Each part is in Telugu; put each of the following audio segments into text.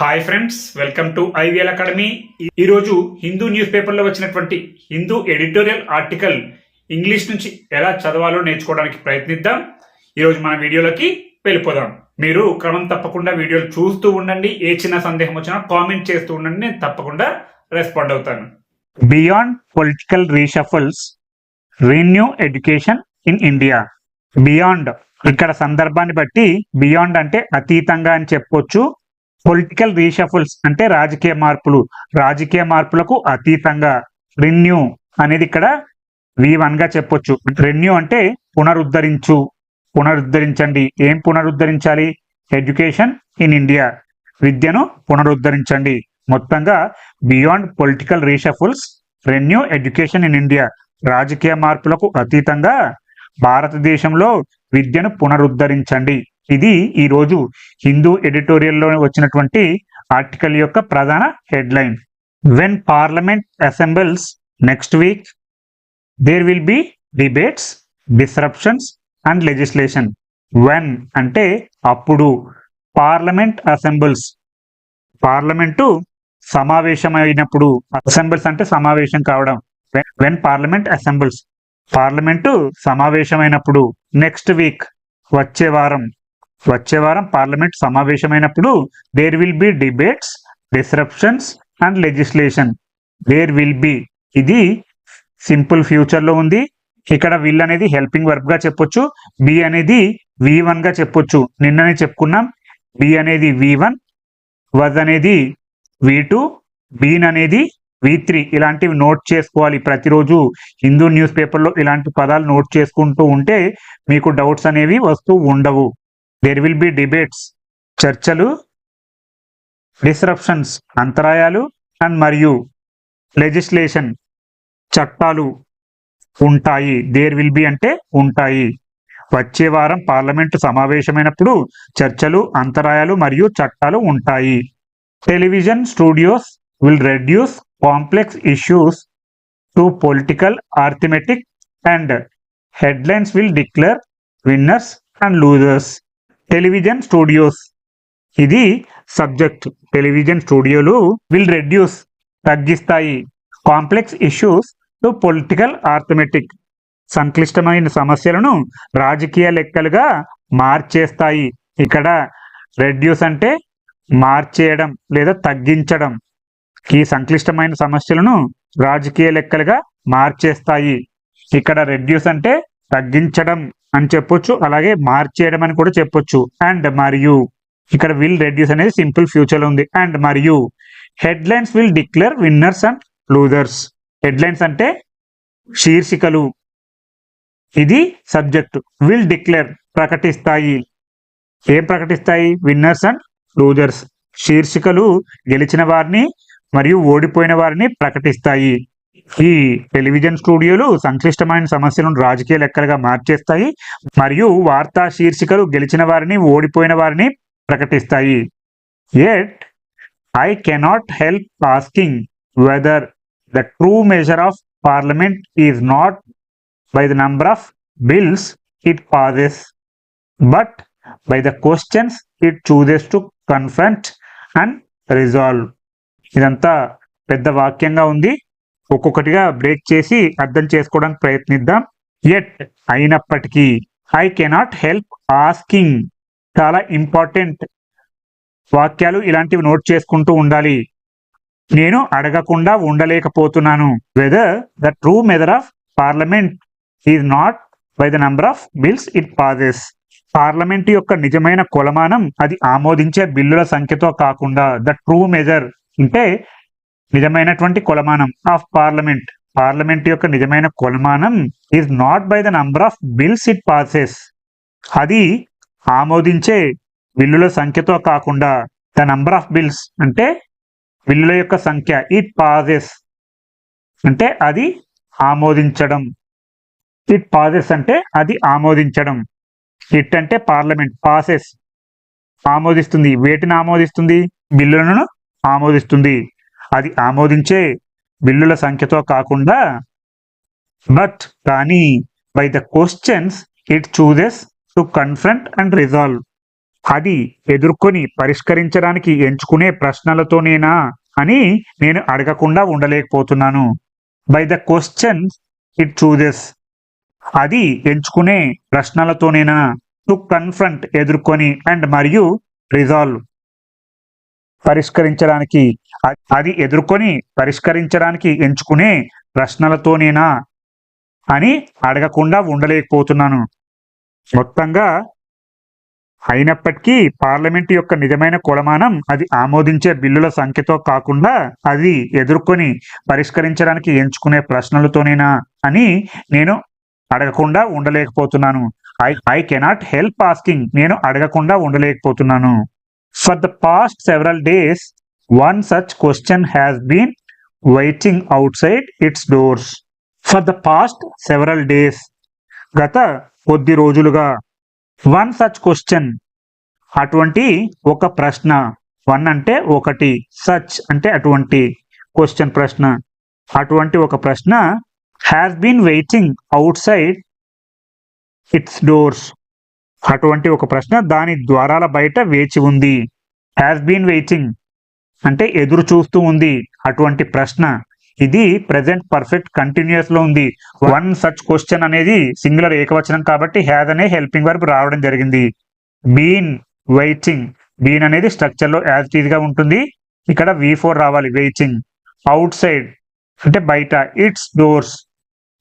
Hi friends, welcome to IVL academy. ఈరోజు హిందూ న్యూస్ పేపర్లో వచ్చినటువంటి హిందూ ఎడిటోరియల్ ఆర్టికల్ ఇంగ్లీష్ నుంచి ఎలా చదవాలో నేర్చుకోవడానికి ప్రయత్నిద్దాం. ఈరోజు మన వీడియోలోకి వెళ్ళిపోదాం. మీరు క్రమం తప్పకుండా వీడియోలు చూస్తూ ఉండండి. ఏ చిన్న సందేహం వచ్చినా కామెంట్ చేస్తూ ఉండండి, నేను తప్పకుండా రెస్పాండ్ అవుతాను. Beyond political reshuffles, renew education in India. Beyond ఇక్కడ సందర్భాన్ని బట్టి బియాండ్ అంటే అతీతంగా అని చెప్పొచ్చు. పొలిటికల్ రీషఫుల్స్ అంటే రాజకీయ మార్పులకు అతీతంగా. రెన్యూ అనేది ఇక్కడ V1 గా చెప్పొచ్చు. రెన్యూ అంటే పునరుద్ధరించండి. ఏం పునరుద్ధరించాలి? ఎడ్యుకేషన్ ఇన్ ఇండియా, విద్యను పునరుద్ధరించండి. మొత్తంగా beyond political reshuffles, renew education in India, రాజకీయ మార్పులకు అతీతంగా భారతదేశంలో విద్యను పునరుద్ధరించండి. ఇది ఈరోజు హిందూ ఎడిటోరియల్లో వచ్చినటువంటి ఆర్టికల్ యొక్క ప్రధాన headline. When parliament assembles next week there will be debates, disruptions and legislation. When అంటే అప్పుడు, పార్లమెంట్ అసెంబుల్స్ పార్లమెంటు సమావేశమైనప్పుడు, అసెంబుల్స్ అంటే సమావేశం కావడం. వెన్ పార్లమెంట్ అసెంబుల్స్ పార్లమెంటు సమావేశమైనప్పుడు, నెక్స్ట్ వీక్ వచ్చే వారం పార్లమెంట్ సమావేశమైనప్పుడు, there will be debates, disruptions and legislation. There will be ఇది సింపుల్ ఫ్యూచర్ లో ఉంది. ఇక్కడ విల్ అనేది హెల్పింగ్ వర్బ్ గా చెప్పొచ్చు. బి అనేది V1 గా చెప్పొచ్చు. నిన్ననే చెప్పుకున్నాం. బి అనేది V1, వజ్ అనేది V2, బీన్ అనేది V3. ఇలాంటివి నోట్ చేసుకోవాలి ప్రతిరోజు. హిందూ న్యూస్ పేపర్లో ఇలాంటి పదాలు నోట్ చేసుకుంటూ ఉంటే మీకు డౌట్స్ అనేవి వస్తూ ఉండవు. దేర్ విల్ బి డిబేట్స్, చర్చలు, డిస్రప్షన్స్ అంతరాయాలు, అండ్ మరియు లెజిస్లేషన్ చట్టాలు ఉంటాయి. దేర్ విల్ బి అంటే ఉంటాయి. వచ్చే వారం పార్లమెంటు సమావేశమైనప్పుడు చర్చలు, అంతరాయాలు మరియు చట్టాలు ఉంటాయి. Television studios will reduce complex issues to political arithmetic and headlines will declare winners and losers. Television studios ఇది సబ్జెక్ట్. టెలివిజన్ స్టూడియోలు విల్ రెడ్యూస్ తగ్గిస్తాయి, complex issues to political arithmetic సంక్లిష్టమైన సమస్యలను రాజకీయ లెక్కలుగా మార్చేస్తాయి. ఇక్కడ రెడ్యూస్ అంటే మార్చేయడం లేదా తగ్గించడం. ఈ సంక్లిష్టమైన సమస్యలను రాజకీయ లెక్కలుగా మార్చేస్తాయి. ఇక్కడ రెడ్యూస్ అంటే తగ్గించడం అని చెప్పొచ్చు, అలాగే మార్చేయడం అని కూడా చెప్పొచ్చు. అండ్ మరియు ఇక్కడ విల్ రెడ్యూస్ అనేది సింపుల్ ఫ్యూచర్ లో ఉంది. అండ్ మరియు headlines will declare winners and losers. Headlines అంటే శీర్షికలు, ఇది సబ్జెక్ట్. విల్ డిక్లేర్ ప్రకటిస్తాయి. ఏం ప్రకటిస్తాయి? Winners and losers. శీర్షికలు గెలిచిన వారిని మరియు ఓడిపోయిన వారిని ప్రకటిస్తాయి. ఈ టెలివిజన్ స్టూడియోలు సంక్లిష్టమైన సమస్యలను రాజకీయ లెక్కలుగా మార్చేస్తాయి మరియు వార్తా శీర్షికలు గెలిచిన వారిని ఓడిపోయిన వారిని ప్రకటిస్తాయి. Yet I cannot help asking whether the true measure of parliament is not by the number of bills it passes, but by the questions it chooses to confront and resolve. ఇదంతా పెద్ద వాక్యంగా ఉంది. ఒక్కొక్కటిగా బ్రేక్ చేసి అర్థం చేసుకోవడానికి ప్రయత్నిద్దాం. ఎట్ అయినప్పటికీ, ఐ కెనాట్ హెల్ప్ ఆస్కింగ్, చాలా ఇంపార్టెంట్ వాక్యాలు. ఇలాంటివి నోట్ చేసుకుంటూ ఉండాలి. నేను అడగకుండా ఉండలేకపోతున్నాను. Whether the true measure of parliament is not by the number of bills it passes. Parliament యొక్క నిజమైన కొలమానం అది ఆమోదించే బిల్లుల సంఖ్యతో కాకుండా, ద ట్రూ మెజర్ అంటే నిజమైనటువంటి కొలమానం ఆఫ్ పార్లమెంట్ యొక్క నిజమైన కొలమానం is not by the number of bills it passes, అది ఆమోదించే బిల్లుల సంఖ్యతో కాకుండా. ద నంబర్ ఆఫ్ బిల్స్ అంటే బిల్లుల యొక్క సంఖ్య, ఇట్ పాసెస్ అంటే అది ఆమోదించడం. ఇట్ పాసెస్ అంటే అది ఆమోదించడం. ఇట్ అంటే పార్లమెంట్, పాసెస్ ఆమోదిస్తుంది. వేటిని ఆమోదిస్తుంది? బిల్లులను ఆమోదిస్తుంది. అది ఆమోదించే బిల్లుల సంఖ్యతో కాకుండా, బట్ కానీ, by the questions it chooses to confront and resolve, అది ఎదుర్కొని పరిష్కరించడానికి ఎంచుకునే ప్రశ్నలతోనేనా అని నేను అడగకుండా ఉండలేకపోతున్నాను. By the question it chooses. అది ఎంచుకునే ప్రశ్నలతోనేనా. టు కన్ఫ్రంట్ ఎదుర్కొని, అండ్ మరియు రిజాల్వ్ పరిష్కరించడానికి. అది ఎదుర్కొని పరిష్కరించడానికి ఎంచుకునే ప్రశ్నలతోనేనా అని అడగకుండా ఉండలేకపోతున్నాను. మొత్తంగా అయినప్పటికీ పార్లమెంటు యొక్క నిజమైన కొలమానం అది ఆమోదించే బిల్లుల సంఖ్యతో కాకుండా అది ఎదుర్కొని పరిష్కరించడానికి ఎంచుకునే ప్రశ్నలతోనేనా అని నేను అడగకుండా ఉండలేకపోతున్నాను. I cannot help asking. నేను అడగకుండా ఉండలేకపోతున్నాను. For the past several days one such question has been waiting outside its doors. For the past several days, గత కొద్ది రోజులుగా. వన్ సచ్ క్వశ్చన్, అటువంటి ఒక ప్రశ్న. వన్ అంటే ఒకటి, సచ్ అంటే అటువంటి, క్వశ్చన్ ప్రశ్న. అటువంటి ఒక ప్రశ్న has been waiting outside its doors. అటువంటి ఒక ప్రశ్న దాని ద్వారాల బయట వేచి ఉంది. హ్యాస్ బీన్ వెయిటింగ్ అంటే ఎదురు చూస్తూ ఉంది. అటువంటి ప్రశ్న. ఇది ప్రెజెంట్ పర్ఫెక్ట్ కంటిన్యూస్ లో ఉంది. వన్ సచ్ క్వశ్చన్ అనేది సింగులర్ ఏకవచనం కాబట్టి హ్యాజ్ అనే హెల్పింగ్ వర్బ్ రావడం జరిగింది. బీన్ వెయిటింగ్, బీన్ అనేది స్ట్రక్చర్ లో యాజ్ ఇట్ ఈజ్ గా ఉంటుంది. ఇక్కడ V4 రావాలి, వెయిటింగ్. అవుట్ సైడ్ అంటే బయట, ఇట్స్ డోర్స్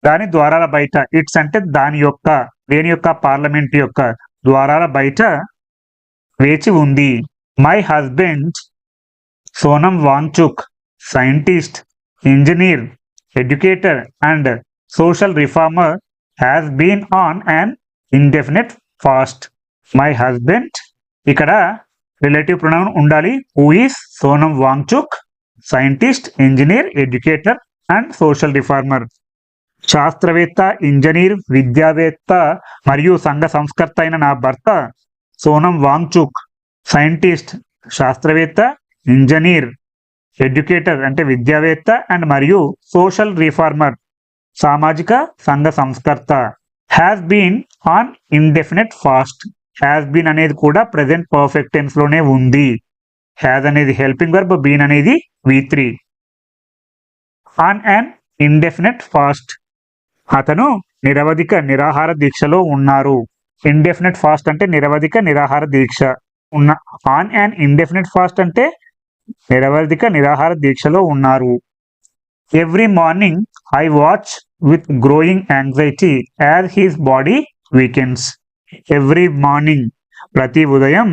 దాని ద్వారాల బయట. ఇట్స్ అంటే దాని యొక్క, దేని యొక్క, పార్లమెంట్ యొక్క ద్వారాల బయట వేచి ఉంది. My husband Sonam Wangchuk, scientist, engineer, educator and social reformer has been on an indefinite fast. My husband, ఇక్కడ రిలేటివ్ ప్రొనౌన్ ఉండాలి. who is Sonam Wangchuk, scientist, engineer, educator and social reformer. శాస్త్రవేత్త, ఇంజనీర్, విద్యావేత్త మరియు సంఘ సంస్కర్త అయిన నా భర్త సోనం వాంగ్చుక్ సైంటిస్ట్, శాస్త్రవేత్త, ఇంజనీర్, ఎడ్యుకేటర్ అంటే విద్యావేత్త, అండ్ మరియు సోషల్ రిఫార్మర్ సామాజిక సంఘ సంస్కర్త. Has been on indefinite fast. Has been అనేది కూడా ప్రెజెంట్ పర్ఫెక్ట్ టెన్స్ లోనే ఉంది. హ్యాస్ అనేది హెల్పింగ్ వర్బ్, బీన్ అనేది V3. On an indefinite fast, అతను నిరవధిక నిరాహార దీక్షలో ఉన్నారు. ఇండెఫినెట్ ఫాస్ట్ అంటే నిరవధిక నిరాహార దీక్ష ఉన్న. ఆన్ అన్ ఇండెఫినెట్ ఫాస్ట్ అంటే నిరవధిక నిరాహార దీక్షలో ఉన్నారు. Every morning I watch with growing anxiety as his body weekends. Every morning ప్రతి ఉదయం.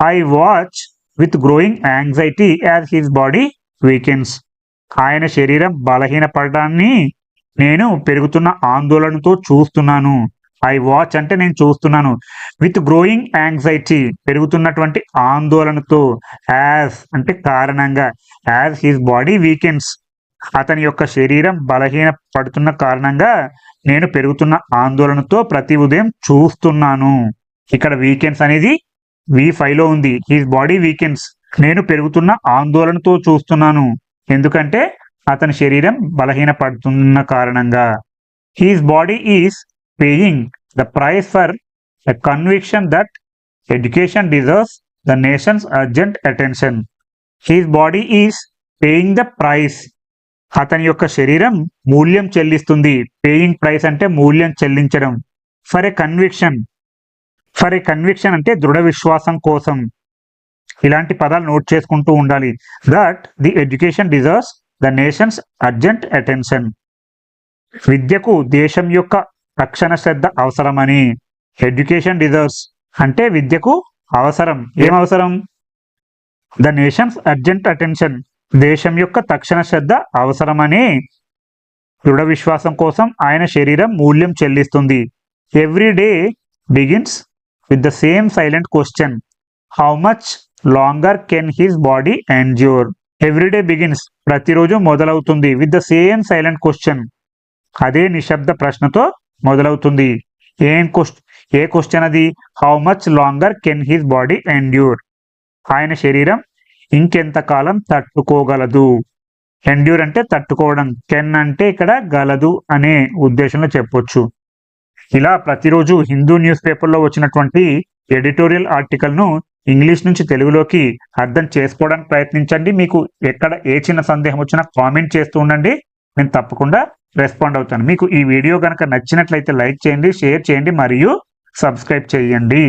I watch with growing anxiety as his body weekends ఆయన శరీరం బలహీనపడడాన్ని నేను పెరుగుతున్న ఆందోళనతో చూస్తున్నాను. ఐ వాచ్ అంటే నేను చూస్తున్నాను. విత్ గ్రోయింగ్ యాంగ్జైటీ పెరుగుతున్నటువంటి ఆందోళనతో. యాజ్ అంటే కారణంగా. యాజ్ హిస్ బాడీ వీకెండ్స్ అతని యొక్క శరీరం బలహీన పడుతున్న కారణంగా నేను పెరుగుతున్న ఆందోళనతో ప్రతి ఉదయం చూస్తున్నాను. ఇక్కడ వీకెండ్స్ అనేది V5 లో ఉంది. హిస్ బాడీ వీకెండ్స్ నేను పెరుగుతున్న ఆందోళనతో చూస్తున్నాను. ఎందుకంటే అతని శరీరం బలహీన పడుతున్న కారణంగా. His body is paying the price for a conviction that education deserves the nation's urgent attention. His body is paying the price. అతని యొక్క శరీరం మూల్యం చెల్లిస్తుంది. పేయింగ్ ప్రైస్ అంటే మూల్యం చెల్లించడం. For a conviction, for a conviction అంటే దృఢ విశ్వాసం కోసం. ఇలాంటి పదాలు నోట్ చేసుకుంటూ ఉండాలి. That the education deserves the nations urgent attention. విద్యకు దేశం యొక్క తక్షణ శ్రద్ధ అవసరమని. ఎడ్యుకేషన్ డిజర్వ్స్ అంటే విద్యకు అవసరం. ఏం అవసరం? ద నేషన్స్ అర్జెంట్ అటెన్షన్ దేశం యొక్క తక్షణ శ్రద్ధ అవసరమని దృఢ విశ్వాసం కోసం ఆయన శరీరం మూల్యం చెల్లిస్తుంది. Every day begins with the same silent question, how much longer can his body endure. Everyday begins ప్రతిరోజు మొదలవుతుంది. With the same silent question అదే నిశ్శబ్ద ప్రశ్నతో మొదలవుతుంది. ఏ క్వశ్చన్ అది? How much longer can his body endure ఆయన శరీరం ఇంకెంతకాలం తట్టుకోగలదు. ఎండ్యూర్ అంటే తట్టుకోవడం, కెన్ అంటే ఇక్కడ గలదు అనే ఉద్దేశంలో చెప్పొచ్చు. ఇలా ప్రతిరోజు హిందూ న్యూస్ పేపర్లో వచ్చినటువంటి ఎడిటోరియల్ ఆర్టికల్ను ఇంగ్లీష్ నుంచి తెలుగులోకి అర్థం చేసుకోవడానికి ప్రయత్నించండి. మీకు ఎక్కడ ఏ చిన్న సందేహం వచ్చినా కామెంట్ చేస్తూ ఉండండి, నేను తప్పకుండా రెస్పాండ్ అవుతాను. మీకు ఈ వీడియో కనుక నచ్చినట్లయితే లైక్ చేయండి, షేర్ చేయండి మరియు సబ్స్క్రైబ్ చేయండి.